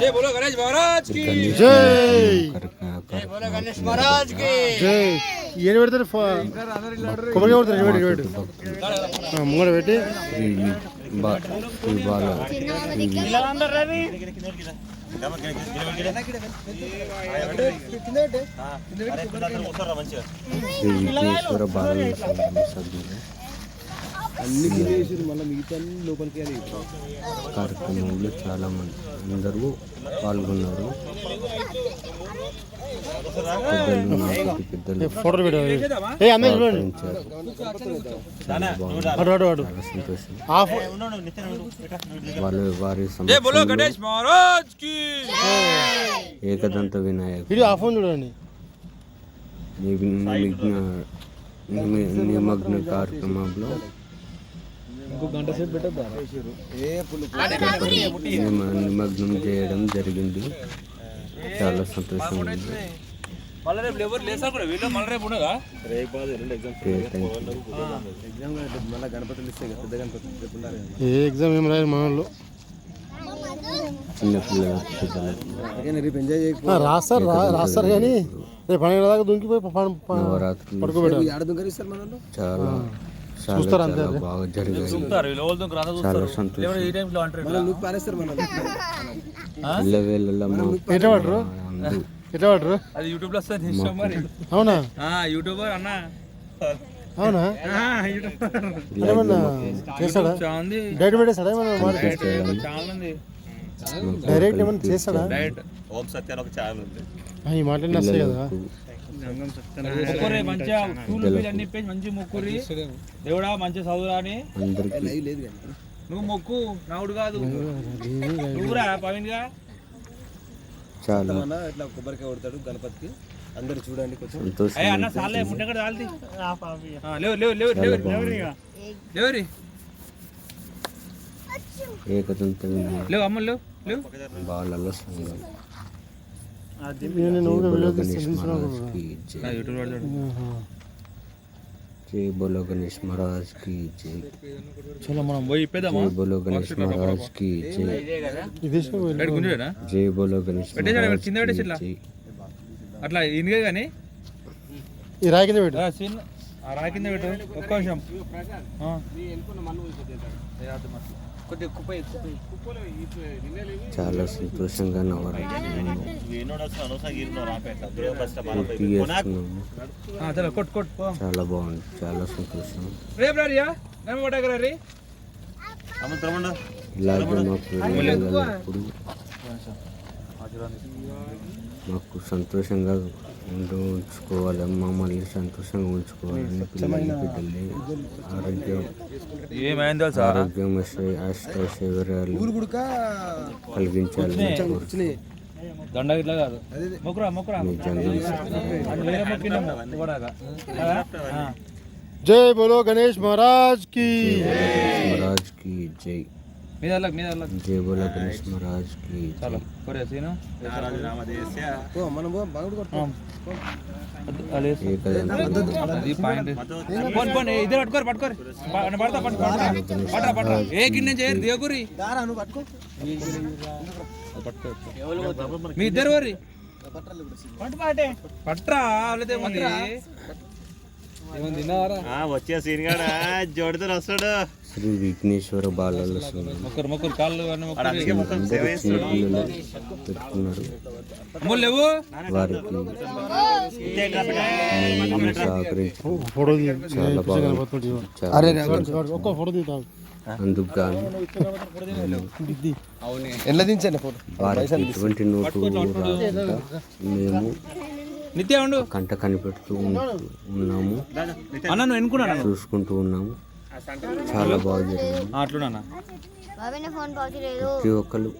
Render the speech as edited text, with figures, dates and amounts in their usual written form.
जय बोलो गणेश महाराज की जय जय बोलो गणेश महाराज की जय ಏನು ಹೇಳ್ತಾರೆ ಕೊಬ್ಬರಿ ಹೊಡ್ತಾರೆ ಮುಂಗಡೆ పెట్టి విఘ్నేశ్వర అన్ని గిరేసి మళ్ళీ మిగతా లోపలికి కార్యక్రమంలో చాలా మంది అందరూ పాల్గొన్నారు. పెద్దలు ఫోటో సంతోషం. వారి ఏకదంత వినాయకుడు నిమగ్న కార్యక్రమంలో నిమగ్నం చేయడం జరిగింది. చాలా సంతోషంగా ఉంది. ఏ ఎగ్జామ్ ఏం రాయాలి మనలో రాస్తారు కానీ రేపు పండుగ దాకా దుంకిపోయి పడుకోబెట్టారు. చాలా చాలా బాగా జరిగాయి. చాలా సంతోషం. అది యూట్యూబ్ లో మరి అవునా యూట్యూబర్ అన్న అవునా చేస్తాడా డైరెక్ట్ పెట్టేస్తాడా డైరెక్ట్ ఏమన్నా చేస్తాడా ఓం సత్య ఒక ఛానల్ ఉంది. ఈ మాటలు వస్తాయి కదా మంచిగా అన్ని మంచి మొక్కురి దేవుడా మంచిగా చదువురా అని నువ్వు మొక్కు నావుడు కాదు నువ్వురా పవన్ గా చాలా ఇట్లా కొబ్బరికాయ కొడతాడు గణపతికి అందరు చూడండి అన్న సాలే ముట్టగడ చాలది లేవరి ఏకదంత లేవు అమ్మ లేవు లేవు బాలల సంఘం జై బోలో గణేష్ మహారాజ్ కి జై. చలో మనం పోయి ఇప్పేద్దామా. జై బోలో గణేష్ మహారాజ్ కి జై. జై బోలో గణేష్ కింద పెట్టేసి అట్లా ఇందుకే కానీ ఈ రాయి కింద పెట్టు రాయి కింద పెట్టు ఒక్క నిమిషం. చాలా సంతోషంగా నవరాత్రులను చాలా బాగుంది. చాలా సంతోషం. ఇలాగే మాకు మాకు సంతోషంగా ఉంచుకోవాలి, మమ్మల్ని సంతోషంగా ఉంచుకోవాలని పిల్లల్ని ఆరోగ్యం అష్టైశ్వర్యాలు కలిగించాలని జై బోలో గణేష్ మహారాజ్ కి జై. జై బోలో గణేష్ మహారాజ్ కి మీ ఇద్దరు వరి పట్రా వచ్చే సీన్ కూడా జోడితో వస్తాడు. శ్రీ విఘ్నేశ్వర బాలల సంఘం పెట్టుకున్నారు. వారికి సహకరించి చాలా బాగా అందుకు గాను వారికి ఎటువంటి నోటు రాకుండా మేము కంట కనిపెడుతూ ఉన్నాము, చూసుకుంటూ ఉన్నాము. చాలా బాగా జరిగింది. ప్రతి ఒక్కరు